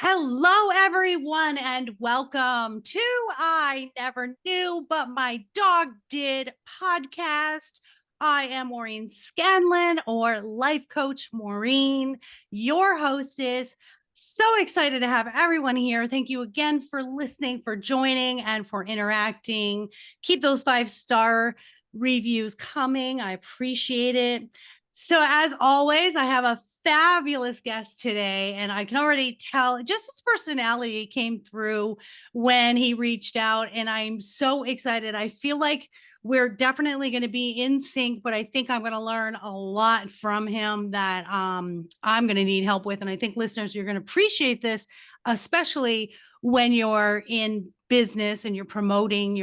Hello, everyone, and welcome to I Never Knew, But My Dog Did podcast. I am Maureen Scanlon, or Life Coach Maureen, your hostess. So excited to have everyone here. Thank you again for listening, for joining, and for interacting. Keep those 5-star reviews coming. I appreciate it. So, as always, I have a fabulous guest today, and I can already tell just his personality came through when he reached out, and I'm so excited. I feel like we're definitely going to be in sync, but I think I'm going to learn a lot from him that I'm going to need help with, and I think listeners, you're going to appreciate this, especially when you're in business and you're promoting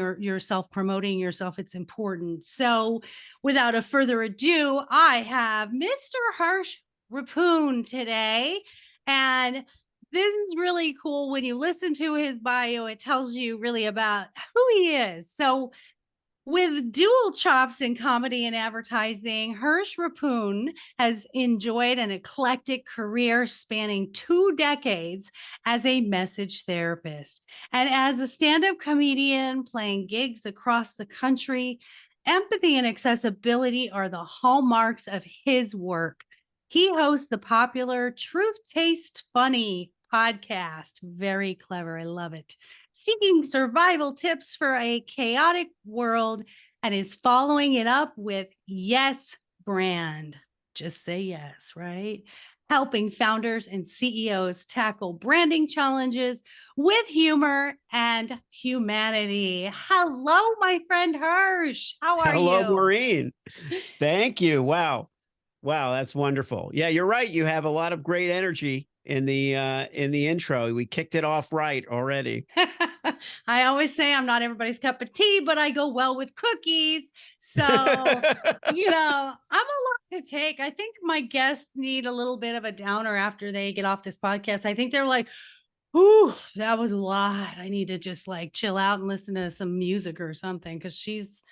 promoting yourself. It's important. So without a further ado, I have Mr. Hersh Rephun today. And this is really cool. When you listen to his bio, it tells you really about who he is. So with dual chops in comedy and advertising, Hersh Rephun has enjoyed an eclectic career spanning 2 decades as a message therapist. And as a stand-up comedian playing gigs across the country, empathy and accessibility are the hallmarks of his work. He hosts the popular Truth Taste Funny podcast. Very clever. I love it. Seeking survival tips for a chaotic world, and is following it up with Yes Brand. Just say yes, right? Helping founders and CEOs tackle branding challenges with humor and humanity. Hello, my friend Hersh. How are Hello, you? Maureen. Thank you. Wow. Wow, that's wonderful. Yeah, you're right. You have a lot of great energy in the intro. We kicked it off right already. I always say I'm not everybody's cup of tea, but I go well with cookies. So, I'm a lot to take. I think my guests need a little bit of a downer after they get off this podcast. I think they're like, "Ooh, that was a lot. I need to just like chill out and listen to some music or something." Because she's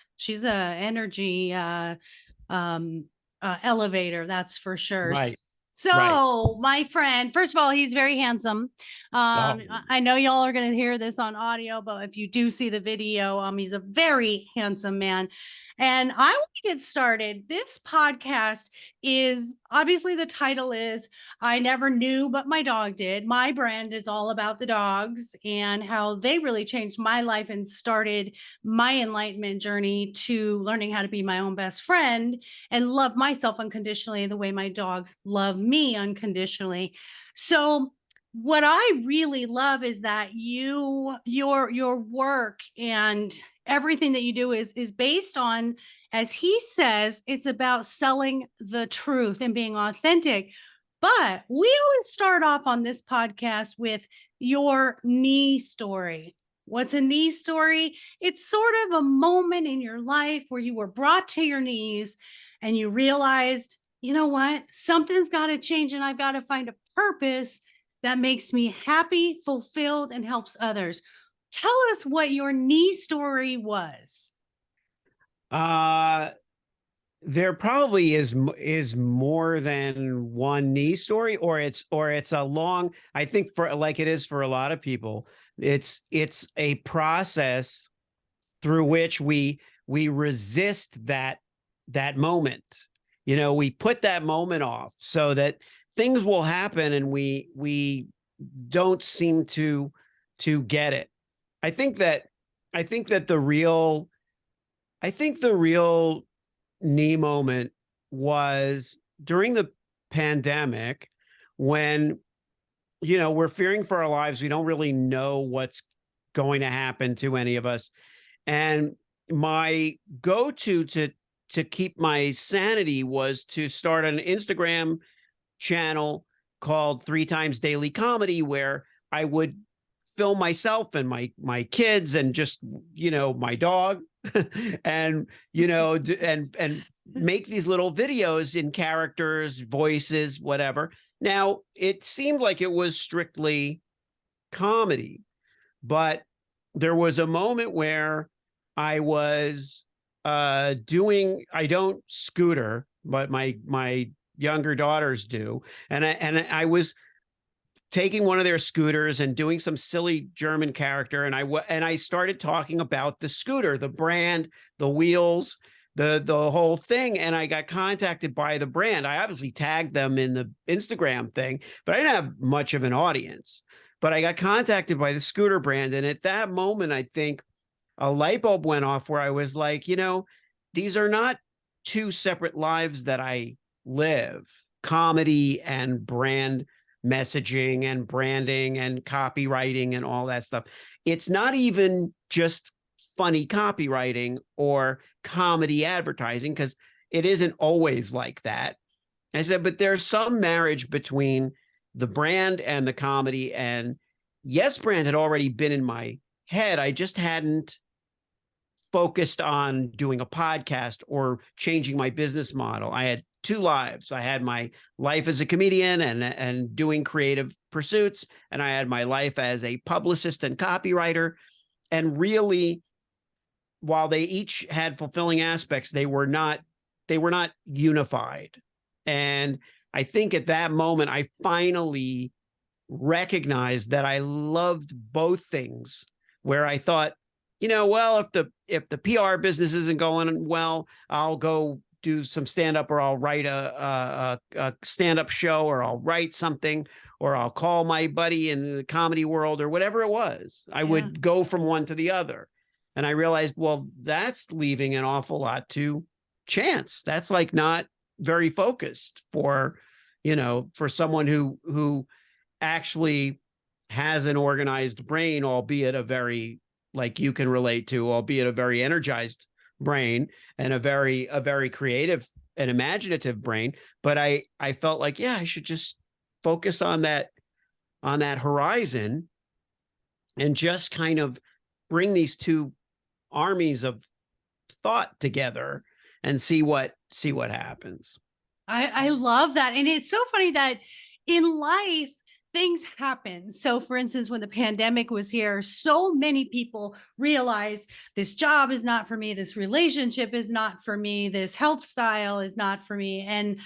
a energy um elevator, that's for sure. Right, right. So my friend, first of all, he's very handsome. Oh, I know y'all are going to hear this on audio, but if you do see the video, he's a very handsome man. And I want to get started. This podcast is obviously, the title is I Never Knew, But My Dog Did. My brand is all about the dogs and how they really changed my life and started my enlightenment journey to learning how to be my own best friend and love myself unconditionally the way my dogs love me unconditionally. So what I really love is that your work and everything that you do is based on, as he says, it's about selling the truth and being authentic. But we always start off on this podcast with your knee story. What's a knee story? It's sort of a moment in your life where you were brought to your knees and you realized, you know what? Something's got to change, and I've got to find a purpose that makes me happy, fulfilled, and helps others. Tell us what your knee story was. uh, there probably is more than one knee story, or it's a long. I think for like it is for a lot of people, it's a process through which we resist that moment. We put that moment off so that things will happen, and we don't seem to get it. I think that I think that the real I think the real knee moment was during the pandemic when we're fearing for our lives. We don't really know what's going to happen to any of us. And my go-to to keep my sanity was to start an Instagram channel called 3 Times Daily Comedy, where I would film myself and my kids and just my dog and and make these little videos in characters, voices, whatever. Now, it seemed like it was strictly comedy, but there was a moment where I was doing, I don't scooter, but my younger daughters do. And I was taking one of their scooters and doing some silly German character. And I started talking about the scooter, the brand, the wheels, the whole thing. And I got contacted by the brand. I obviously tagged them in the Instagram thing, but I didn't have much of an audience. But I got contacted by the scooter brand. And at that moment, I think a light bulb went off where I was like, these are not two separate lives that I live. Comedy and brand messaging and branding and copywriting and all that stuff. It's not even just funny copywriting or comedy advertising, because it isn't always like that. I said, but there's some marriage between the brand and the comedy. And Yes Brand had already been in my head. I just hadn't focused on doing a podcast or changing my business model. I had two lives. I had my life as a comedian and doing creative pursuits, and I had my life as a publicist and copywriter. And really, while they each had fulfilling aspects, they were not unified. And I think at that moment, I finally recognized that I loved both things, where I thought, well, if the PR business isn't going well, I'll go do some stand-up, or I'll write a stand-up show, or I'll write something, or I'll call my buddy in the comedy world, or whatever it was. I would go from one to the other. And I realized, well, that's leaving an awful lot to chance. That's like not very focused for someone who actually has an organized brain, albeit a very, like you can relate to, albeit a very energized brain, and a very creative and imaginative brain. But I felt like, I should just focus on that horizon and just kind of bring these two armies of thought together and see what happens. I love that. And it's so funny that in life, things happen. So for instance, when the pandemic was here, so many people realized this job is not for me, this relationship is not for me, this health style is not for me. And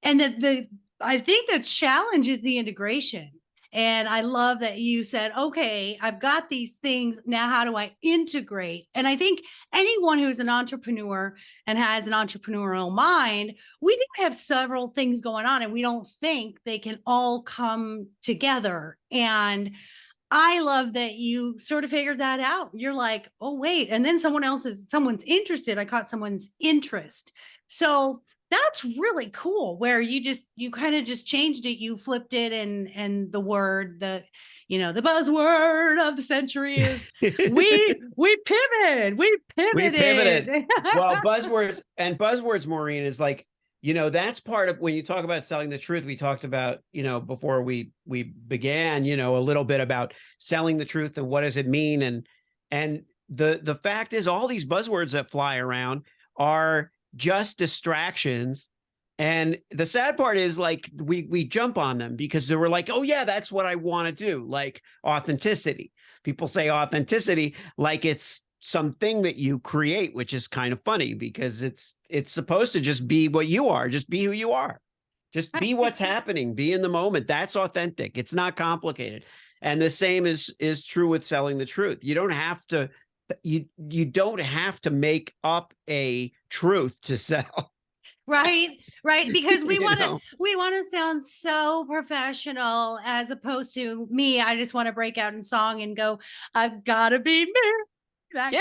I think the challenge is the integration. And I love that you said, okay, I've got these things. Now, how do I integrate? And I think anyone who's an entrepreneur and has an entrepreneurial mind, we do have several things going on, and we don't think they can all come together. And I love that you sort of figured that out. You're like, oh, wait. And then someone's interested. I caught someone's interest. So that's really cool, where you kind of just changed it. You flipped it, and the word, the buzzword of the century is we pivoted. We pivoted. Well, buzzwords, Maureen, is like, that's part of when you talk about selling the truth. We talked about, before we began, a little bit about selling the truth and what does it mean. And the fact is, all these buzzwords that fly around are just distractions. And the sad part is, like, we jump on them because they were like, oh yeah, that's what I want to do. Like authenticity. People say authenticity like it's something that you create, which is kind of funny because it's supposed to just be what you are. Just be who you are. Just be what's happening. Be in the moment. That's authentic. It's not complicated. And the same is true with selling the truth. You don't have to make up a truth to sell. Right. Because we want to sound so professional, as opposed to me. I just want to break out in song and go, I've got to be me. That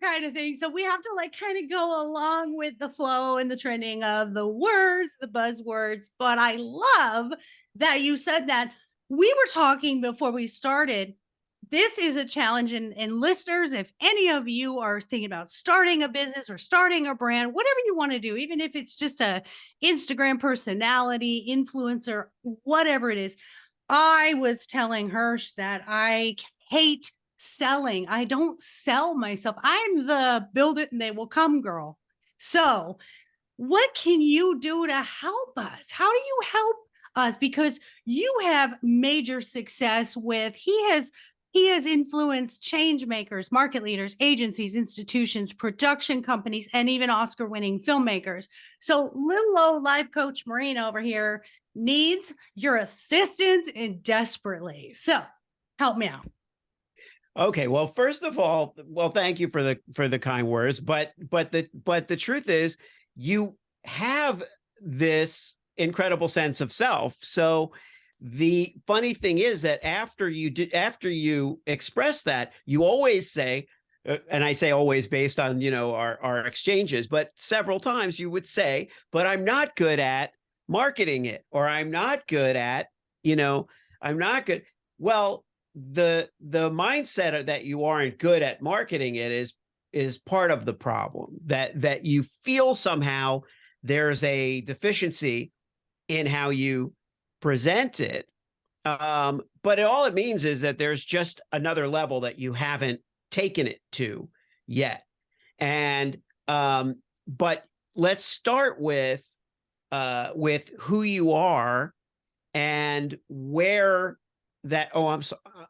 kind of thing. So we have to like kind of go along with the flow and the trending of the words, the buzzwords. But I love that you said that. We were talking before we started. This is a challenge, and listeners, if any of you are thinking about starting a business or starting a brand, whatever you want to do, even if it's just a Instagram personality, influencer, whatever it is. I was telling Hersh that I hate selling. I don't sell myself. I'm the build it and they will come girl. So what can you do to help us? How do you help us? Because you have major success with, he has influenced change makers, market leaders, agencies, institutions, production companies, and even Oscar-winning filmmakers. So little old life coach Maureen over here needs your assistance and desperately. So help me out. Okay, well, first of all, well, thank you for the kind words, but the truth is, you have this incredible sense of self. So the funny thing is that after you express that, you always say, and I say always based on our exchanges, but several times you would say, but I'm not good at marketing it, or I'm not good at, I'm not good. Well, the mindset that you aren't good at marketing it is part of the problem, that you feel somehow there's a deficiency in how you present it. But all it means is that there's just another level that you haven't taken it to yet. And but let's start with who you are and where that. Oh,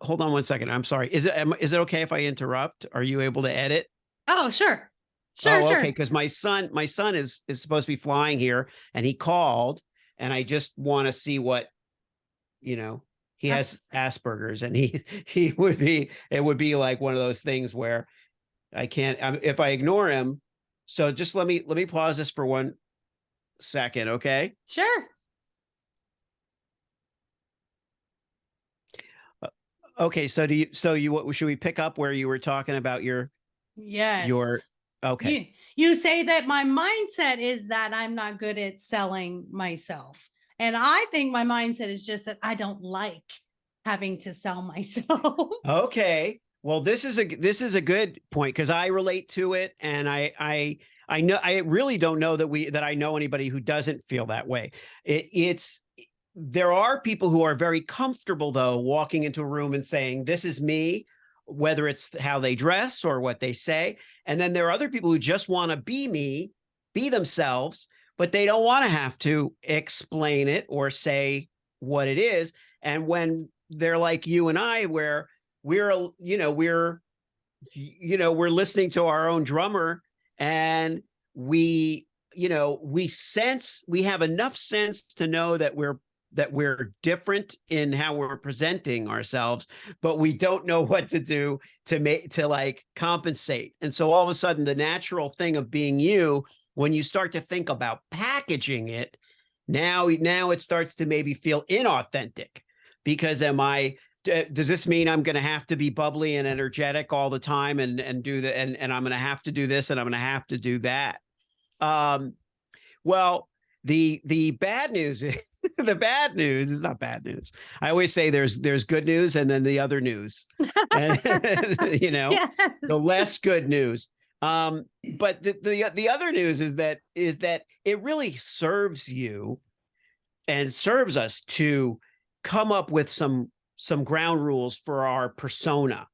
hold on one second. I'm sorry. Is it okay if I interrupt? Are you able to edit? Oh, sure. Sure, Oh, okay. sure. Because my son is supposed to be flying here, and he called, and I just want to see what he has Abs- Asperger's, and he would be it would be like one of those things where I can't if I ignore him. So just let me pause this for 1 second, okay? Sure. Okay, so what should we pick up where you were talking about your Yes. okay. You say that my mindset is that I'm not good at selling myself. And I think my mindset is just that I don't like having to sell myself. Okay. Well, this is a good point because I relate to it, and I know I really don't know that I know anybody who doesn't feel that way. It's there are people who are very comfortable though walking into a room and saying, "This is me," whether it's how they dress or what they say, and then there are other people who just want to be me, be themselves, but they don't want to have to explain it or say what it is. And when they're like you and I, where we're we're listening to our own drummer, and we have enough sense to know that we're different in how we're presenting ourselves, but we don't know what to do to like compensate. And so all of a sudden the natural thing of being you, when you start to think about packaging it, now it starts to maybe feel inauthentic, because does this mean I'm going to have to be bubbly and energetic all the time and do the and I'm going to have to do this and I'm going to have to do that? Um, well, the bad news is the bad news is not bad news. I always say there's good news and then the other news, and Yes. the less good news. But the other news is that it really serves you and serves us to come up with some ground rules for our persona,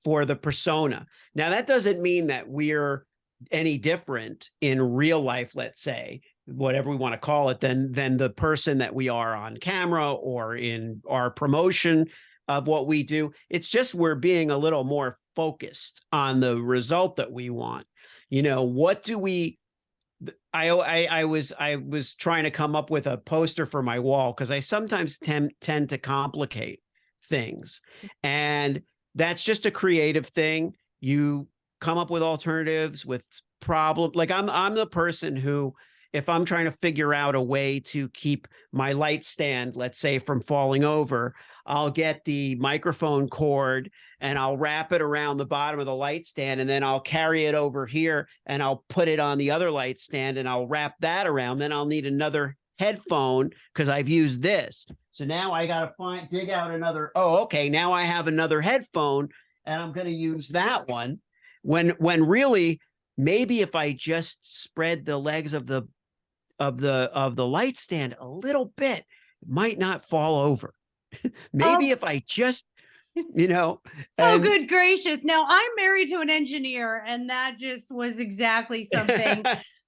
for the persona. Now, that doesn't mean that we're any different in real life, let's say, whatever we want to call it, than the person that we are on camera or in our promotion of what we do. It's just we're being a little more focused on the result that we want. What do we I was trying to come up with a poster for my wall because I sometimes tend to complicate things, and that's just a creative thing. You come up with alternatives with problem. Like I'm the person who, if I'm trying to figure out a way to keep my light stand, let's say, from falling over, I'll get the microphone cord and I'll wrap it around the bottom of the light stand, and then I'll carry it over here and I'll put it on the other light stand and I'll wrap that around. Then I'll need another headphone because I've used this. So now I got to dig out another. Oh, okay. Now I have another headphone and I'm going to use that one. When really, maybe if I just spread the legs of the light stand a little bit, it might not fall over. Maybe Oh, if I just, you know, oh, and good gracious. Now I'm married to an engineer, and that just was exactly something.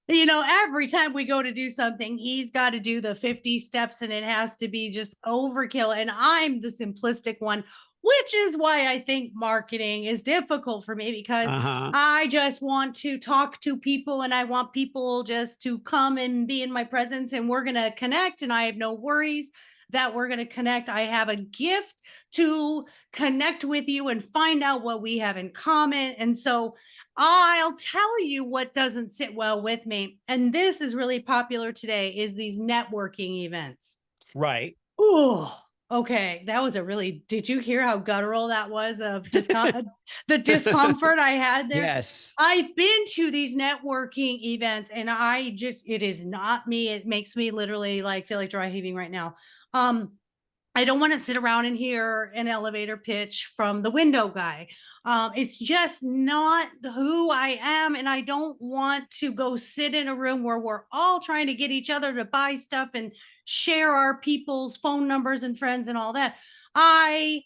Every time we go to do something, he's got to do the 50 steps and it has to be just overkill. And I'm the simplistic one. which is why I think marketing is difficult for me, because Uh-huh. I just want to talk to people and I want people just to come and be in my presence and we're going to connect. And I have no worries that we're going to connect. I have a gift to connect with you and find out what we have in common. And so I'll tell you what doesn't sit well with me. And this is really popular today is these networking events. Right. Oh, okay. That was a really, did you hear how guttural that was of the discomfort I had there? Yes. I've been to these networking events and it is not me. It makes me literally like feel like dry heaving right now. Um, I don't want to sit around and hear an elevator pitch from the window guy. It's just not who I am. And I don't want to go sit in a room where we're all trying to get each other to buy stuff and share our people's phone numbers and friends and all that. I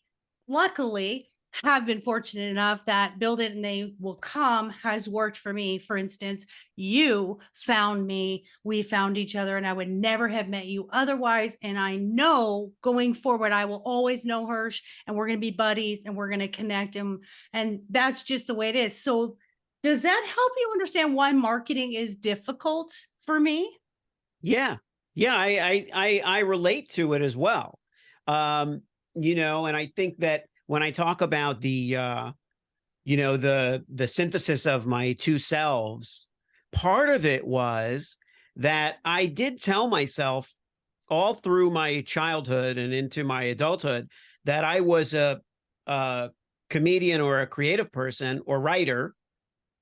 luckily have been fortunate enough that Build It and They Will Come has worked for me. For instance, you found me, we found each other, and I would never have met you otherwise. And I know going forward, I will always know Hersh, and we're going to be buddies and we're going to connect him. And that's just the way it is. So, does that help you understand why marketing is difficult for me? Yeah. Yeah. I relate to it as well. And I think that when I talk about the synthesis of my two selves, part of it was that I did tell myself all through my childhood and into my adulthood that I was a comedian or a creative person or writer,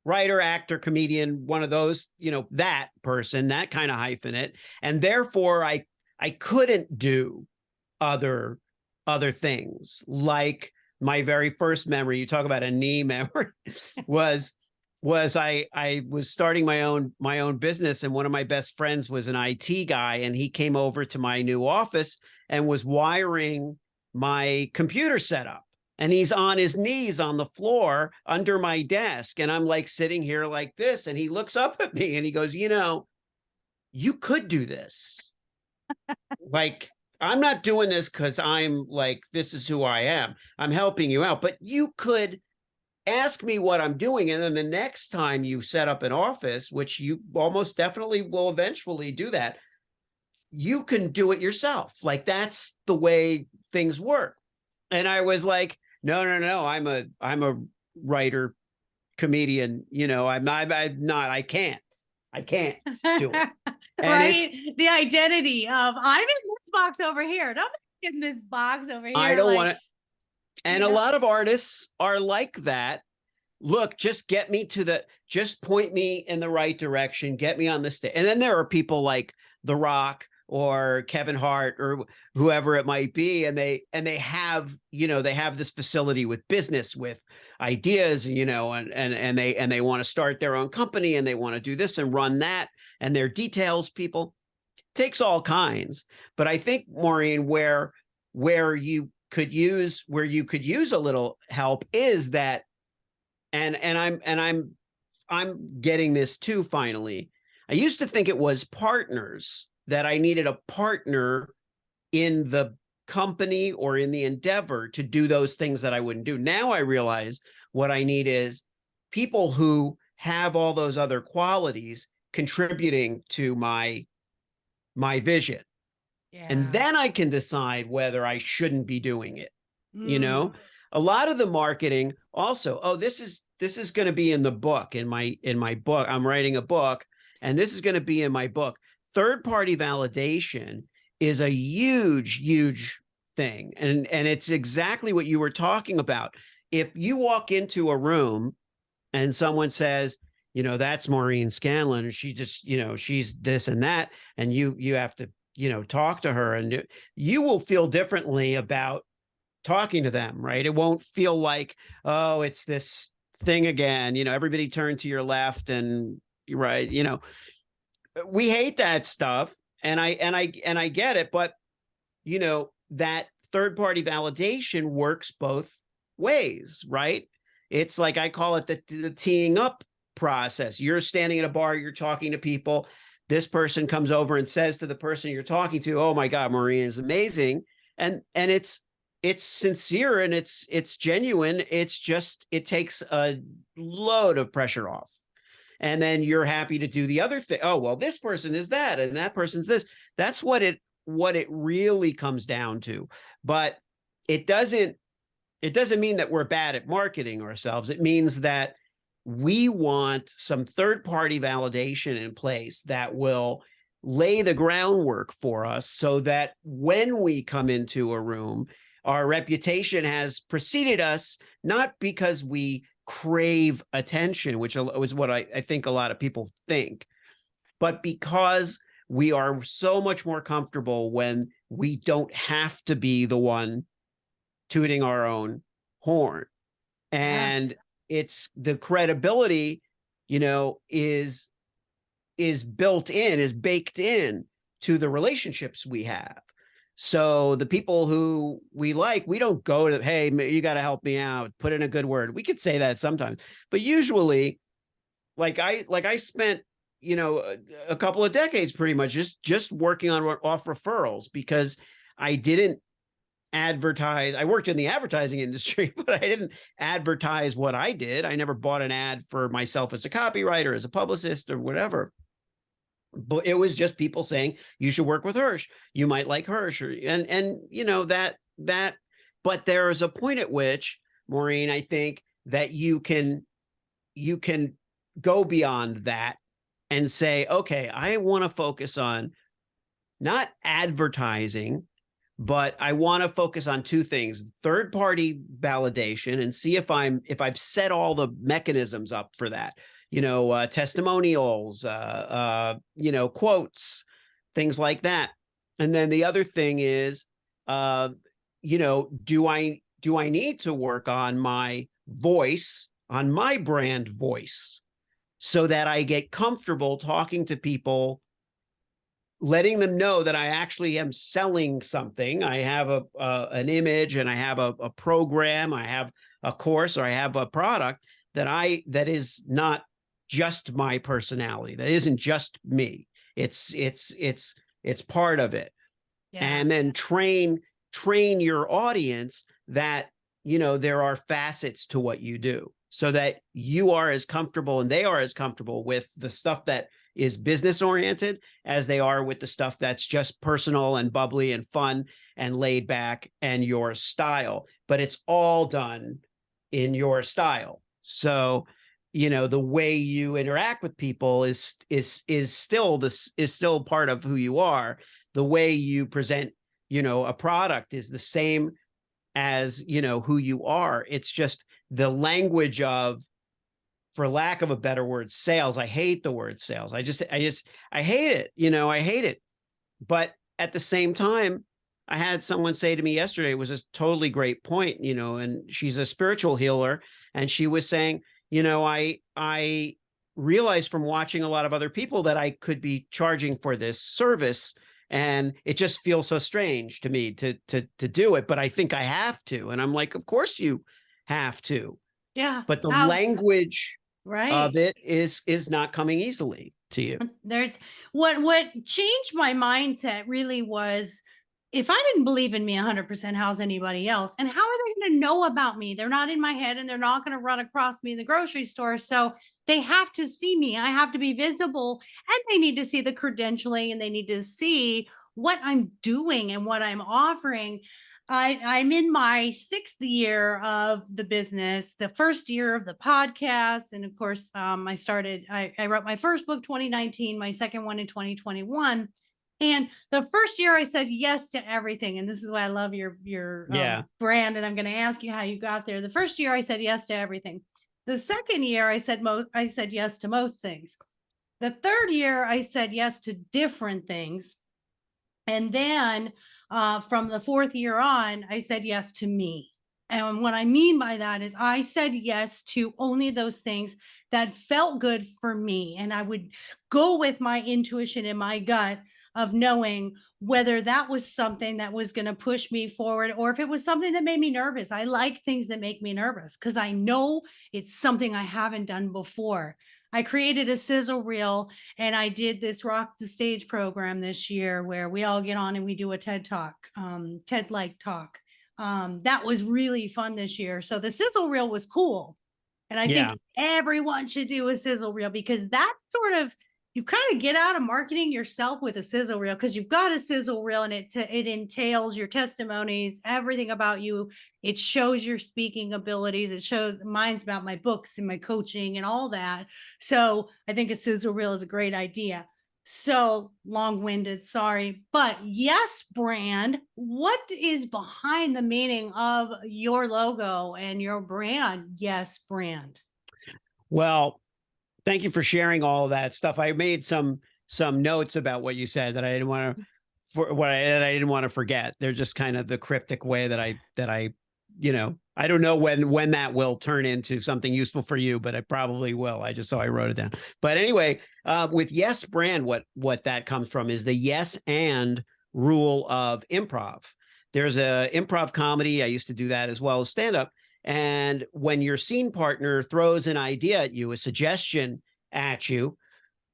actor, comedian, one of those, that person, that kind of hyphenate. And therefore I couldn't do other things. Like my very first memory, you talk about a knee memory, was I was starting my own business, and one of my best friends was an IT guy, and he came over to my new office and was wiring my computer setup. And he's on his knees on the floor under my desk, and I'm like sitting here like this, and he looks up at me and he goes, you could do this. Like, I'm not doing this because I'm like, this is who I am. I'm helping you out, but you could ask me what I'm doing. And then the next time you set up an office, which you almost definitely will eventually do that, you can do it yourself. Like, that's the way things work. And I was like, no, I'm a writer, comedian, I can't do it. And it's, Right? The identity of I'm in this box over here. Don't in this box over I here. don't Like, want to. And a yeah. lot of artists are like that. Look, just point me in the right direction, get me on the stage. And then there are people like The Rock or Kevin Hart or whoever it might be, and they have, they have this facility with business, with ideas, and they want to start their own company, and they want to do this and run that, and they're details people. Takes all kinds. But I think, Maureen, where you could use a little help is that, I'm getting this too finally. I used to think it was partners, that I needed a partner in the company or in the endeavor to do those things that I wouldn't do. Now I realize what I need is people who have all those other qualities contributing to my vision. And Yeah. then I can decide whether I shouldn't be doing it. You know, Mm. a lot of the marketing also, oh, this is going to be in the book, in my book. I'm writing a book, and this is going to be in my book. Third party validation is a huge thing. And it's exactly what you were talking about. If you walk into a room and someone says, that's Maureen Scanlon, and she just, she's this and that, and you have to, talk to her, and you will feel differently about talking to them, right? It won't feel like, oh, it's this thing again, everybody turn to your left, and right, we hate that stuff. And I get it, but that third party validation works both ways, right? It's like, I call it the teeing up process. You're standing at a bar, you're talking to people. This person comes over and says to the person you're talking to, "Oh my God, Maureen is amazing," and it's sincere and it's genuine. It's just, it takes a load of pressure off. And then you're happy to do the other thing. Oh, well, this person is that, and that person's this. That's what it really comes down to. But it doesn't mean that we're bad at marketing ourselves. It means that we want some third party validation in place that will lay the groundwork for us so that when we come into a room, our reputation has preceded us, not because we crave attention, which is what I think a lot of people think, but because we are so much more comfortable when we don't have to be the one tooting our own horn. Yeah. And it's the credibility, is built in, is baked in to the relationships we have. So the people who we like, we don't go to, hey, you got to help me out, put in a good word. We could say that sometimes, but usually, like I spent, a couple of decades pretty much just working on off referrals, because I didn't advertise. I worked in the advertising industry, but I didn't advertise what I did. I never bought an ad for myself as a copywriter, as a publicist, or whatever. But it was just people saying, you should work with Hersh. You might like Hersh. That, but there is a point at which, Maureen, I think that you can go beyond that and say, okay, I want to focus on not advertising, but I want to focus on two things: third party validation, and see if I've set all the mechanisms up for that, testimonials, quotes, things like that. And then the other thing is, do I need to work on my voice, on my brand voice, so that I get comfortable talking to people, letting them know that I actually am selling something. I have an image, and I have a program, I have a course, or I have a product that is not just my personality, that isn't just me. It's part of it. Yeah. And then train your audience that, there are facets to what you do, so that you are as comfortable and they are as comfortable with the stuff that is business oriented as they are with the stuff that's just personal and bubbly and fun and laid back and your style. But it's all done in your style. So, the way you interact with people is still part of who you are. The way you present, a product is the same as, who you are. It's just the language of, for lack of a better word, sales. I hate the word sales. I hate it. I hate it. But at the same time, I had someone say to me yesterday, it was a totally great point, and she's a spiritual healer. And she was saying, I realized from watching a lot of other people that I could be charging for this service. And it just feels so strange to me to do it. But I think I have to. And I'm like, of course you have to. Yeah. But the language right. of it is not coming easily to you. There's what changed my mindset really was, if I didn't believe in me 100%, how's anybody else? And how are they going to know about me? They're not in my head, and they're not going to run across me in the grocery store. So they have to see me. I have to be visible, and they need to see the credentialing, and they need to see what I'm doing and what I'm offering. I'm in my 6th year of the business, the first year of the podcast. And of course, I wrote my first book 2019, my second one in 2021. And the first year I said yes to everything. And this is why I love your brand. And I'm going to ask you how you got there. The first year I said yes to everything. The second year I said yes to most things. The third year I said yes to different things. And then from the 4th year on, I said yes to me. And what I mean by that is I said yes to only those things that felt good for me. And I would go with my intuition and my gut of knowing whether that was something that was going to push me forward, or if it was something that made me nervous. I like things that make me nervous because I know it's something I haven't done before. I created a sizzle reel, and I did this Rock the Stage program this year where we all get on and we do a TED talk, TED-like talk. That was really fun this year. So the sizzle reel was cool. And I think everyone should do a sizzle reel, because that's sort of, you kind of get out of marketing yourself with a sizzle reel, because you've got a sizzle reel and it entails your testimonies, everything about you. It shows your speaking abilities. It shows, mine's about my books and my coaching and all that. So I think a sizzle reel is a great idea. So long-winded, sorry. But Yes Brand, what is behind the meaning of your logo and your brand, Yes Brand? Well, thank you for sharing all of that stuff. I made some notes about what you said that I didn't want to that I didn't want to forget. They're just kind of the cryptic way that I I don't know when that will turn into something useful for you, but I probably will. I just saw I wrote it down. But anyway, with Yes Brand, what that comes from is the yes and rule of improv. There's a improv comedy. I used to do that as well as stand up. And when your scene partner throws an idea at you, a suggestion at you,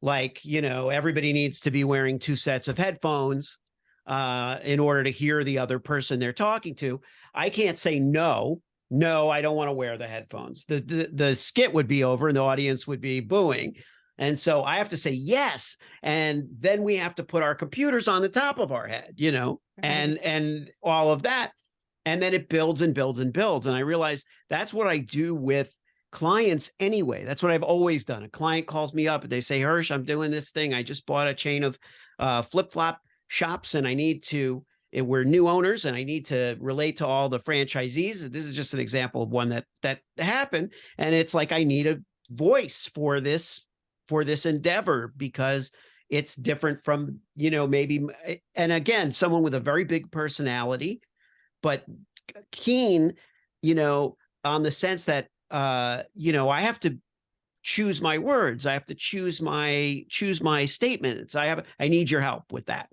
like, everybody needs to be wearing 2 sets of headphones in order to hear the other person they're talking to, I can't say no. No, I don't want to wear the headphones. The skit would be over and the audience would be booing. And so I have to say yes. And then we have to put our computers on the top of our head, and all of that. And then it builds and builds and builds. And I realize that's what I do with clients anyway. That's what I've always done. A client calls me up and they say, Hersh, I'm doing this thing. I just bought a chain of flip-flop shops and we're new owners and I need to relate to all the franchisees. This is just an example of one that happened. And it's like, I need a voice for this endeavor because it's different from, maybe, and again, someone with a very big personality, but keen, on the sense that, I have to choose my words. I have to choose my statements. I need your help with that.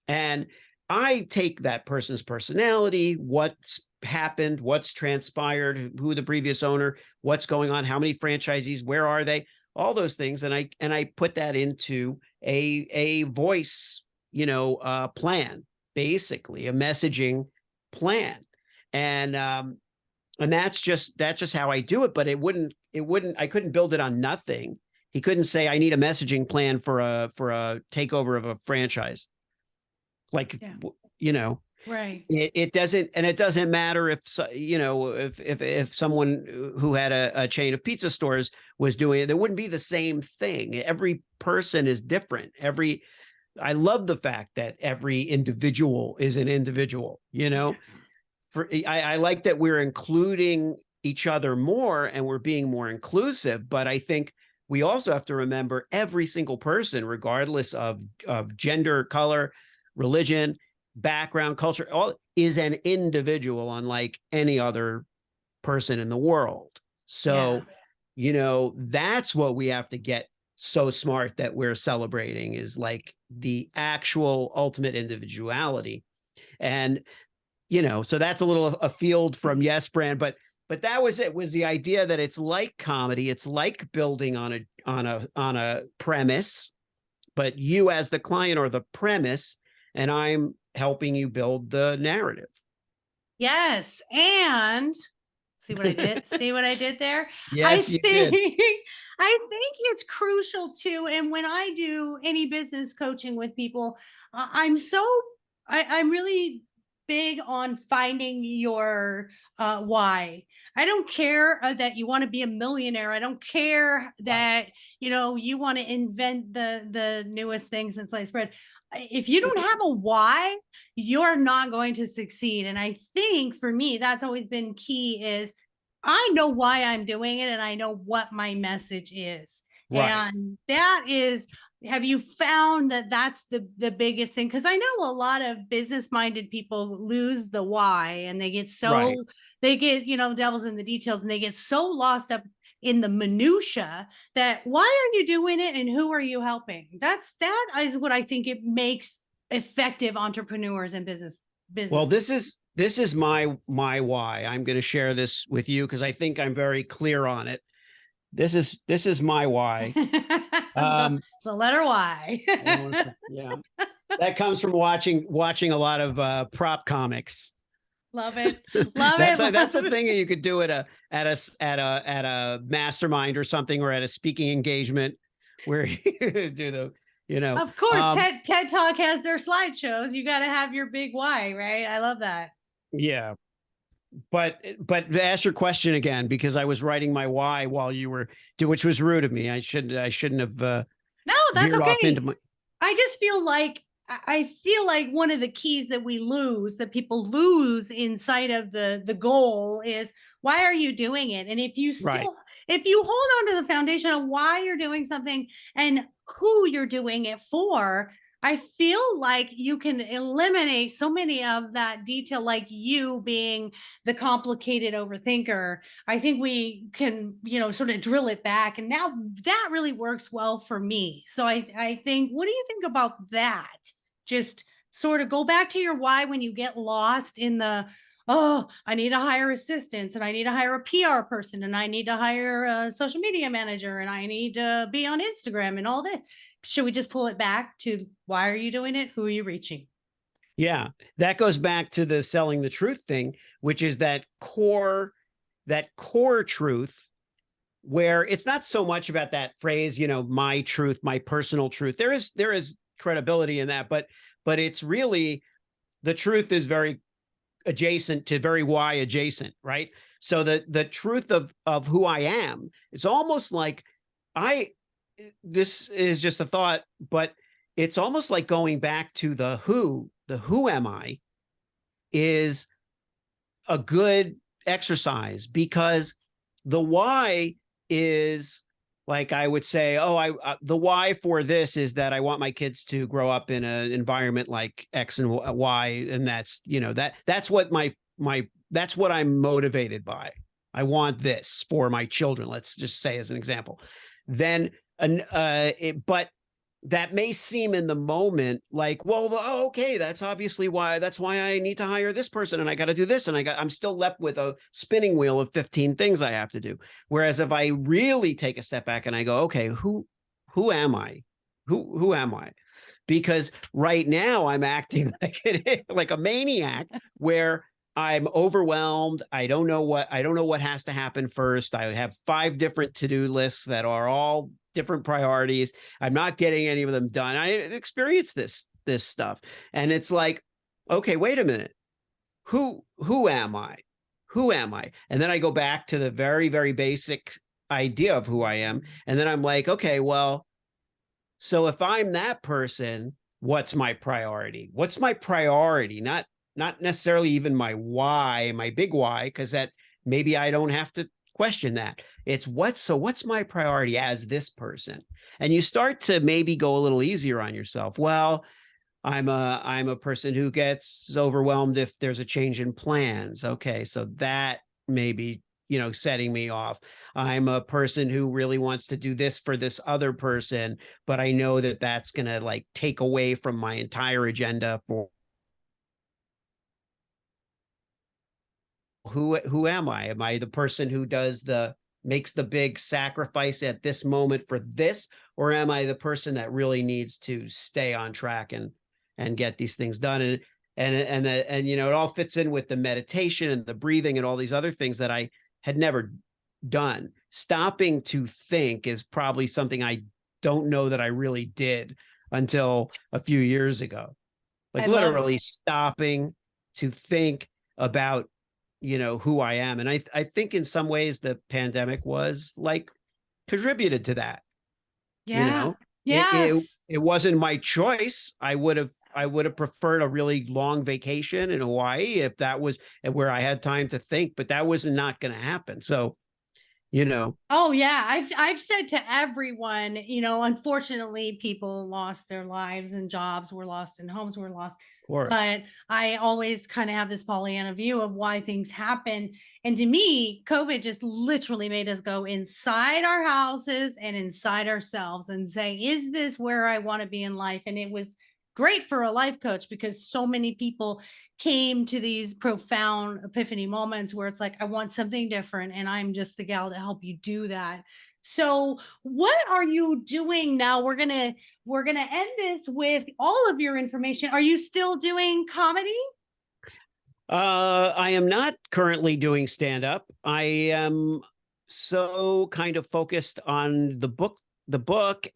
And I take that person's personality, what's happened, what's transpired, who the previous owner, what's going on, how many franchisees, where are they, all those things. And I put that into a voice, plan, basically a messaging plan. And that's just how I do it. But I couldn't build it on nothing. He couldn't say, I need a messaging plan for a takeover of a franchise. Like, right. It doesn't matter if someone who had a chain of pizza stores was doing it, there wouldn't be the same thing. Every person is different. I love the fact that every individual is an individual, I like that we're including each other more and we're being more inclusive, but I think we also have to remember every single person, regardless of gender, color, religion, background, culture, all is an individual, unlike any other person in the world. So, that's what we have to get so smart that we're celebrating, is like the actual ultimate individuality. And, so that's a little afield from Yes Brand, but that was it, was the idea that it's like comedy. It's like building on a premise, but you as the client are the premise, and I'm helping you build the narrative. Yes. And see what I did? See what I did there? Yes, you did. I think it's crucial too. And when I do any business coaching with people, I'm really big on finding your why. I don't care that you want to be a millionaire. I don't care that, you want to invent the newest thing since sliced bread. If you don't have a why, you're not going to succeed. And I think for me, that's always been key, is I know why I'm doing it and I know what my message is. Right. And that is, have you found that that's the biggest thing? Because I know a lot of business-minded people lose the why, and they get they get, devil's in the details, and they get so lost up in the minutia that why are you doing it and who are you helping? That is what I think it makes effective entrepreneurs and business. Well, this is my why. I'm going to share this with you because I think I'm very clear on it. This is my why. The letter Y. Yeah, that comes from watching a lot of prop comics. Love it. Love it. That's Love a it. thing that you could do at a mastermind or something, or at a speaking engagement where you do the, you know, Of course, TED Talk has their slideshows. You got to have your big why, right? I love that. yeah. But to ask your question again, because I was writing my why while you were, which was rude of me. I shouldn't have No, that's veered off into okay. my. I just feel like I feel like one of the keys that we lose, that people lose in sight of the goal, is why are you doing it? And Right. if you hold on to the foundation of why you're doing something and who you're doing it for, I feel like you can eliminate so many of that detail, like you being the complicated overthinker. I think we can, sort of drill it back. And now that really works well for me. So I think, what do you think about that? Just sort of go back to your why when you get lost in the, oh, I need to hire assistants and I need to hire a PR person and I need to hire a social media manager and I need to be on Instagram and all this. Should we just pull it back to why are you doing it? Who are you reaching? Yeah, that goes back to the selling the truth thing, which is that core truth, where it's not so much about that phrase, my truth, my personal truth. There is credibility in that, but it's really, the truth is very adjacent to very why adjacent, right? So the truth of who I am, it's almost like I this is just a thought, but it's almost like going back to the who am I is a good exercise, because the why is, like, I would say, oh, the why for this is that I want my kids to grow up in an environment like X and Y, and that's what that's what I'm motivated by. I want this for my children. Let's just say, as an example. Then, but that may seem in the moment like, well, okay, that's obviously why, that's why I need to hire this person and I got to do this. And I'm still left with a spinning wheel of 15 things I have to do. Whereas if I really take a step back and I go, okay, who am I? Who am I? Because right now I'm acting like a maniac, where I'm overwhelmed. I don't know what has to happen first. I have 5 different to-do lists that are all different priorities. I'm not getting any of them done. I experienced this stuff. And it's like, okay, wait a minute. Who am I? Who am I? And then I go back to the very, very basic idea of who I am. And then I'm like, okay, well, so if I'm that person, what's my priority? What's my priority? Not necessarily even my why, my big why, because that maybe I don't have to question that. It's what's my priority as this person? And you start to maybe go a little easier on yourself. Well, I'm a person who gets overwhelmed if there's a change in plans. Okay, so that maybe, setting me off. I'm a person who really wants to do this for this other person, but I know that that's going to, like, take away from my entire agenda for who am I? Am I the person who makes the big sacrifice at this moment for this, or am I the person that really needs to stay on track and get these things done? And it all fits in with the meditation and the breathing and all these other things that I had never done. Stopping to think is probably something I don't know that I really did until a few years ago. I Like, love literally stopping to think about, who I am. And I think in some ways the pandemic was, like, contributed to that. you Yeah. know it Yes. it wasn't my choice. I would have preferred a really long vacation in Hawaii if that was where I had time to think, but that was not going to happen. So, you know Oh yeah, I've said to everyone, unfortunately people lost their lives and jobs were lost and homes were lost. of course. But I always kind of have this Pollyanna view of why things happen. And to me, COVID just literally made us go inside our houses and inside ourselves and say, is this where I want to be in life? And it was great for a life coach because so many people came to these profound epiphany moments where it's like, I want something different, and I'm just the gal to help you do that. So, what are you doing now? We're gonna end this with all of your information. Are you still doing comedy? I am not currently doing stand-up. I am so kind of focused on the book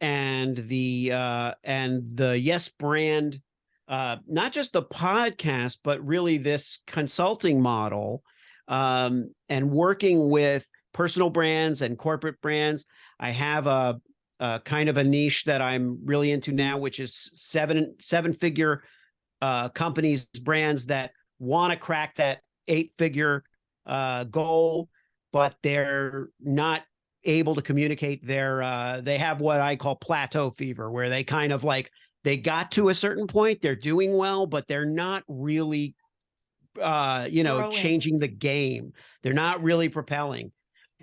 and the Yes brand, not just the podcast, but really this consulting model, and working with personal brands and corporate brands. I have a kind of a niche that I'm really into now, which is seven figure companies, brands that want to crack that 8-figure goal, but they're not able to communicate they have what I call plateau fever, where they kind of like, they got to a certain point, they're doing well, but they're not really Growing. changing the game. They're not really propelling.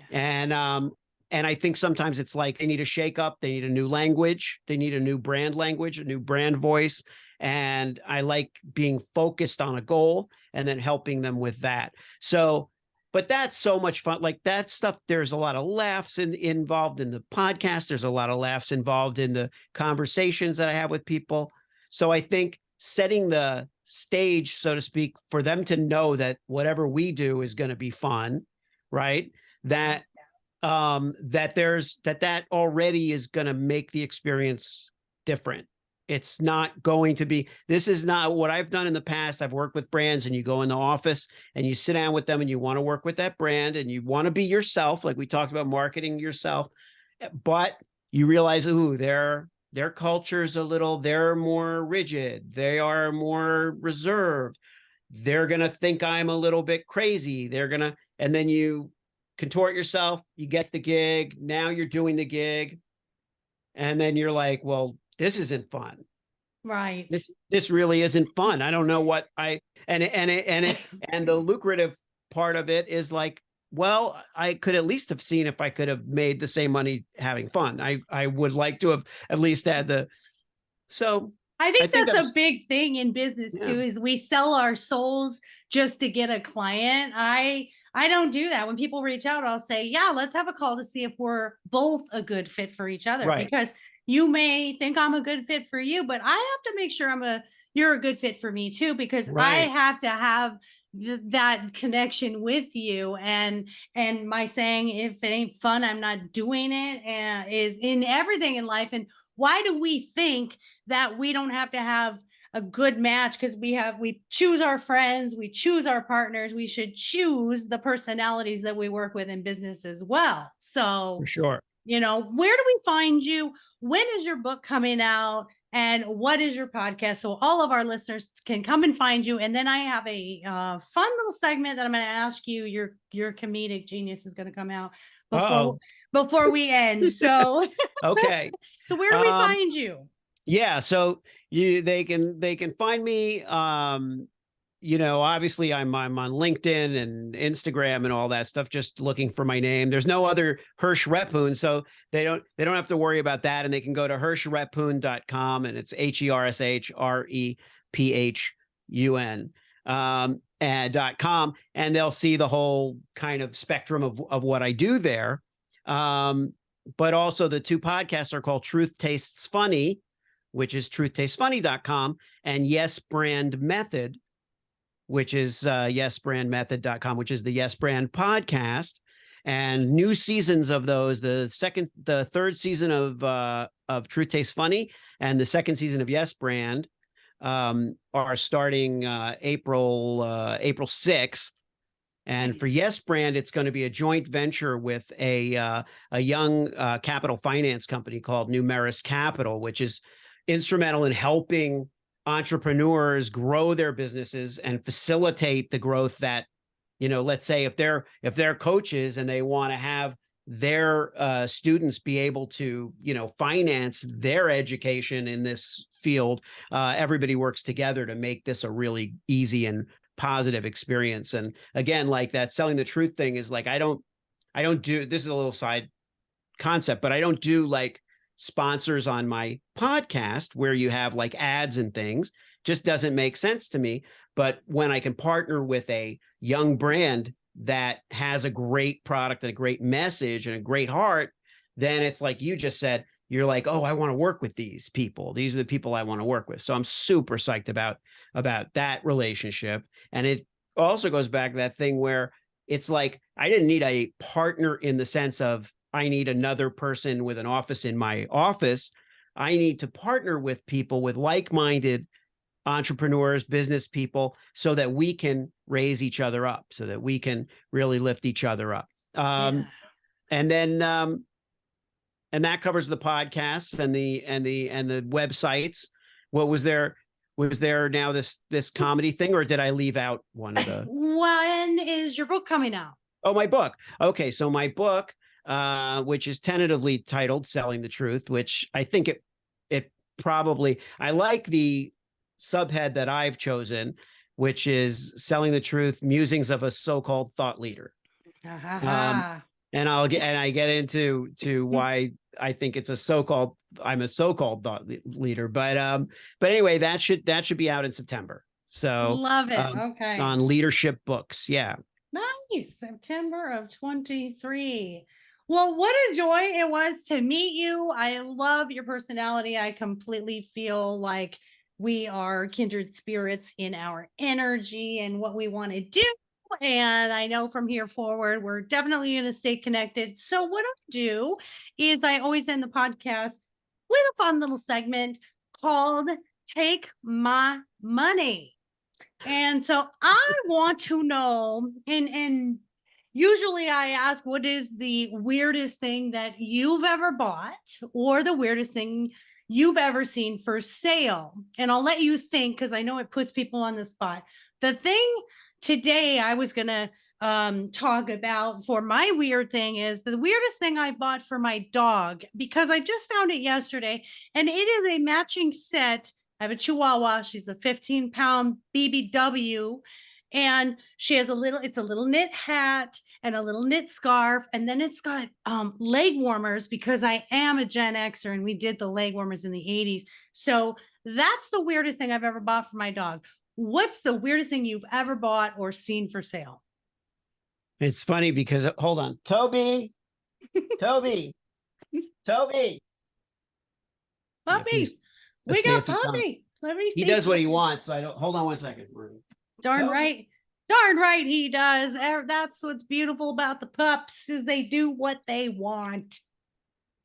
And I think sometimes it's like they need a shake up, they need a new language, they need a new brand language, a new brand voice. And I like being focused on a goal and then helping them with that. So, but that's so much fun. Like that stuff, there's a lot of laughs involved in the podcast. There's a lot of laughs involved in the conversations that I have with people. So I think setting the stage, so to speak, for them to know that whatever we do is going to be fun, right? That that already is going to make the experience different. It's not going to be, this is not what I've done in the past. I've worked with brands, and you go in the office and you sit down with them and you want to work with that brand and you want to be yourself. Like we talked about marketing yourself, but you realize, ooh, their culture's they're more rigid. They are more reserved. They're going to think I'm a little bit crazy. And then you contort yourself, you get the gig. Now you're doing the gig. And then you're like, well, this isn't fun. Right. This really isn't fun. I don't know what and the lucrative part of it is like, well, I could at least have seen if I could have made the same money having fun. I would like to have at least had so I think that's a big thing in business too, Yeah. is we sell our souls just to get a client. I don't do that. When people reach out, I'll say, yeah, let's have a call to see if we're both a good fit for each other. Right. Because you may think I'm a good fit for you, but I have to make sure you're a good fit for me too, because I Right. have to have that connection with you. And my saying, if it ain't fun, I'm not doing it, is in everything in life. And why do we think that we don't have to have a good match? Because we choose our friends, we choose our partners, we should choose the personalities that we work with in business as well. So For sure. where do we find you? When is your book coming out? And what is your podcast? So all of our listeners can come and find you. And then I have a fun little segment that I'm going to ask you. Your comedic genius is going to come out before we end. So okay. So where do we find you? Yeah, so they can find me. Obviously I'm on LinkedIn and Instagram and all that stuff, just looking for my name. There's no other Hersh Rephun, so they don't have to worry about that. And they can go to HershRephun.com, and it's HershRephun .com, and they'll see the whole kind of spectrum of what I do there. But also the two podcasts are called Truth Tastes Funny, which is truthtastesfunny.com, and Yes Brand Method, which is yesbrandmethod.com, which is the Yes Brand podcast. And new seasons of those, the third season of Truth Tastes Funny and the second season of Yes Brand, are starting April 6th. And for Yes Brand, it's going to be a joint venture with a young capital finance company called Numeris Capital, which is instrumental in helping entrepreneurs grow their businesses and facilitate the growth that, let's say if they're coaches and they want to have their students be able to, finance their education in this field, everybody works together to make this a really easy and positive experience. And again, like that selling the truth thing is like, I don't do, this is a little side concept, but I don't do like sponsors on my podcast where you have like ads and things. Just doesn't make sense to me. But when I can partner with a young brand that has a great product and a great message and a great heart, then it's like you just said, you're like, oh, I want to work with these people. These are the people I want to work with. So I'm super psyched about that relationship. And also goes back to that thing where it's like, I didn't need a partner in the sense of I need another person with an office in my office. I need to partner with people with like-minded entrepreneurs, business people, so that we can raise each other up, so that we can really lift each other up. Yeah. And then, and that covers the podcasts and the websites. What was there? Was there now this comedy thing, or did I leave out one of the? When is your book coming out? Oh, my book. Okay, so my book, which is tentatively titled "Selling the Truth," which I think it probably, I like the subhead that I've chosen, which is "Selling the Truth: Musings of a So-Called Thought Leader." Um, Ah. and I get into why I think it's I'm a so-called thought leader, but anyway, that should be out in September. So Love it. Okay. on leadership books, yeah. Nice. September of 23. Well, what a joy it was to meet you. I love your personality. I completely feel like we are kindred spirits in our energy and what we want to do. And I know from here forward, we're definitely going to stay connected. So, what I do is I always end the podcast with a fun little segment called Take My Money. And so I want to know, and usually I ask, what is the weirdest thing that you've ever bought or the weirdest thing you've ever seen for sale? And I'll let you think, because I know it puts people on the spot. The thing today I was gonna talk about for my weird thing is the weirdest thing I bought for my dog, because I just found it yesterday, and it is a matching set. I have a Chihuahua. She's a 15-pound BBW. And she has it's a little knit hat and a little knit scarf. And then it's got leg warmers, because I am a Gen Xer and we did the leg warmers in the 80s. So that's the weirdest thing I've ever bought for my dog. What's the weirdest thing you've ever bought or seen for sale? It's funny because hold on, Toby, Toby, Toby. Puppies. Let's We see got if he comes. puppy. Let me see. He does what he wants. So I don't. Hold on one second. Darn Toby. right. Darn right he does. That's what's beautiful about the pups, is they do what they want.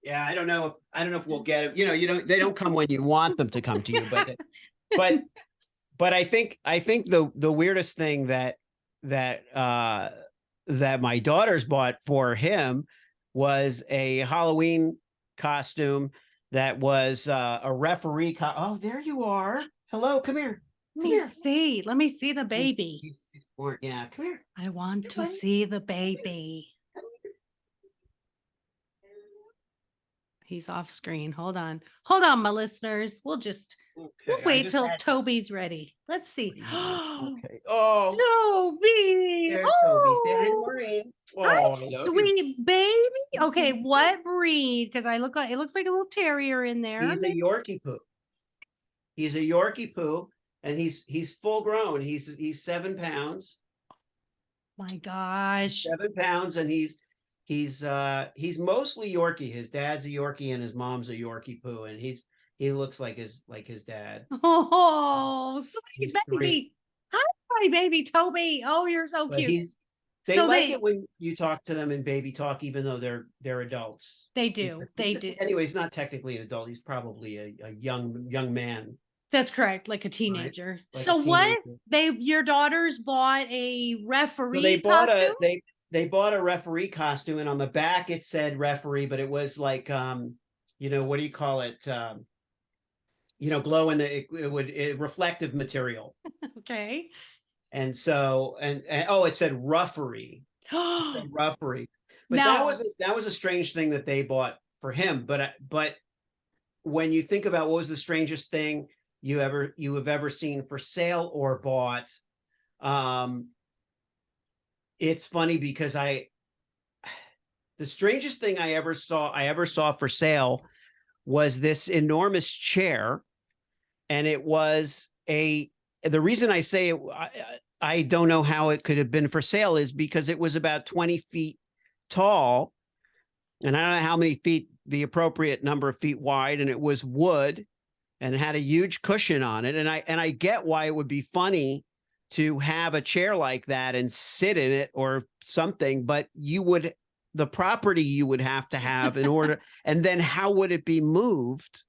Yeah, I don't know if we'll get it. They don't come when you want them to come to you, but but I think the weirdest thing that my daughters bought for him was a Halloween costume that was a referee. Oh, there you are. Hello, come here. Let me see the baby. He's smart. Yeah, come here. I want to see the baby. He's off screen. Hold on, my listeners. We'll wait till Toby's ready. Let's see. Okay. Oh, Toby. there's Toby. Say hi to Maureen. Hi, sweet baby. Okay, what breed? Because it looks like a little terrier in there. He's a Yorkie poo. He's a Yorkie poo, and he's full grown. He's 7 pounds. My gosh. 7 pounds, and he's mostly Yorkie. His dad's a Yorkie and his mom's a Yorkie poo, and he looks like his dad. Oh, sweet baby. Hi, baby Toby. Oh, you're so But cute. They like it when you talk to them in baby talk, even though they're adults. They do. They do. Anyway, he's not technically an adult. He's probably a young man. That's correct, like a teenager. Right? Like so a teenager. your daughters bought a referee so they bought costume? They bought a referee costume, and on the back it said referee, but it was like what do you call it? Glow in the reflective material. Okay. And so it said ruffery. Ruffery. But that was a strange thing that they bought for him. But when you think about what was the strangest thing you have ever seen for sale or bought, it's funny because the strangest thing I ever saw for sale was this enormous chair, and it was the reason I say it, I don't know how it could have been for sale, is because it was about 20 feet tall, and I don't know how many feet, the appropriate number of feet wide, and it was wood and it had a huge cushion on it. And I get why it would be funny to have a chair like that and sit in it or something, but the property you would have to have in order, and then how would it be moved?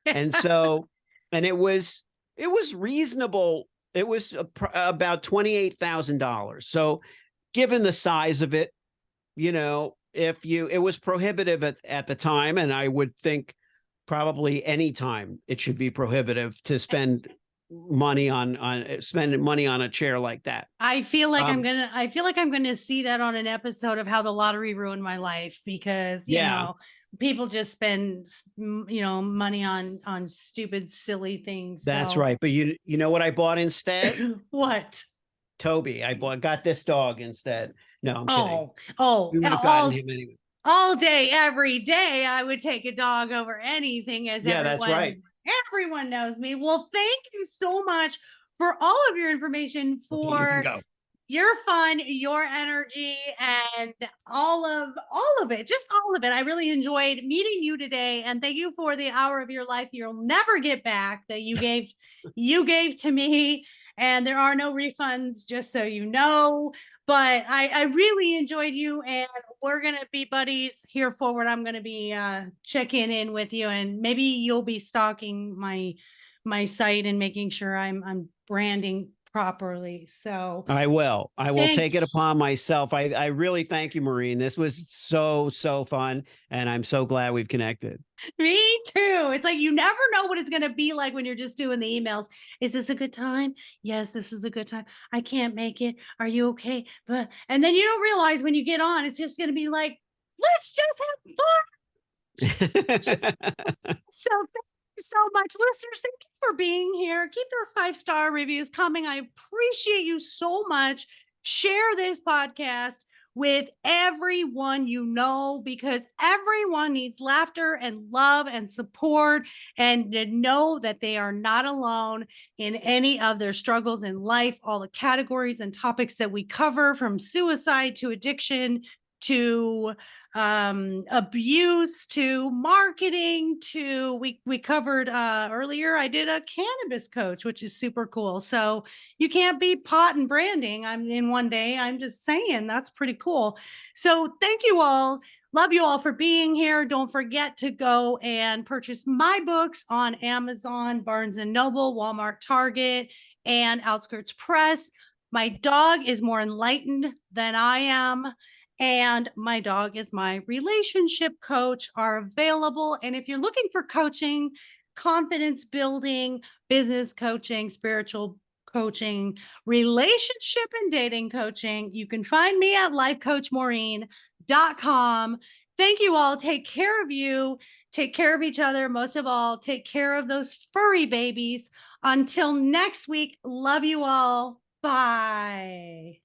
And so, and it was reasonable. It was about $28,000. So given the size of it, it was prohibitive at the time. And I would think probably any time it should be prohibitive to spend money on spending money on a chair like that. I feel like I'm gonna see that on an episode of How the Lottery Ruined My Life, because Yeah, people just spend money on stupid silly things. that's So right. But you know what I bought instead? what? Toby. Got this dog instead. No, I'm kidding. Oh, We would have gotten him anyway. all day, every day, I would take a dog over anything, as Yeah, that's right. everyone knows me. Well, thank you so much for all of your information, Okay, you can for go. your fun, your energy, and all of it, just all of it. I really enjoyed meeting you today, and thank you for the hour of your life you'll never get back that you gave to me. And there are no refunds, just so you know. But I really enjoyed you, and we're gonna be buddies here forward. I'm gonna be checking in with you, and maybe you'll be stalking my site and making sure I'm branding properly. So I will. I will thank take it upon myself. I really thank you, Maureen. This was so fun, and I'm so glad we've connected. me too. It's like you never know what it's going to be like when you're just doing the emails. Is this a good time? Yes, this is a good time. I can't make it. Are you okay? But and then you don't realize when you get on, it's just going to be like, let's just have fun. So thank you so much, listeners. Thank you for being here. Keep those 5-star reviews coming. I appreciate you so much. Share this podcast with everyone you know, because everyone needs laughter and love and support, and to know that they are not alone in any of their struggles in life. All the categories and topics that we cover, from suicide to addiction to abuse to marketing to we covered earlier. I did a cannabis coach, which is super cool. So you can't beat pot and branding. I'm in one day. I'm just saying that's pretty cool. So thank you all. Love you all for being here. Don't forget to go and purchase my books on Amazon, Barnes and Noble, Walmart, Target, and Outskirts Press. My dog is more enlightened than I am, and My Dog is My Relationship Coach are available. And if you're looking for coaching, confidence building, business coaching, spiritual coaching, relationship and dating coaching, you can find me at lifecoachmaureen.com. Thank you all. Take care of you. Take care of each other. Most of all, take care of those furry babies. Until next week, love you all. Bye.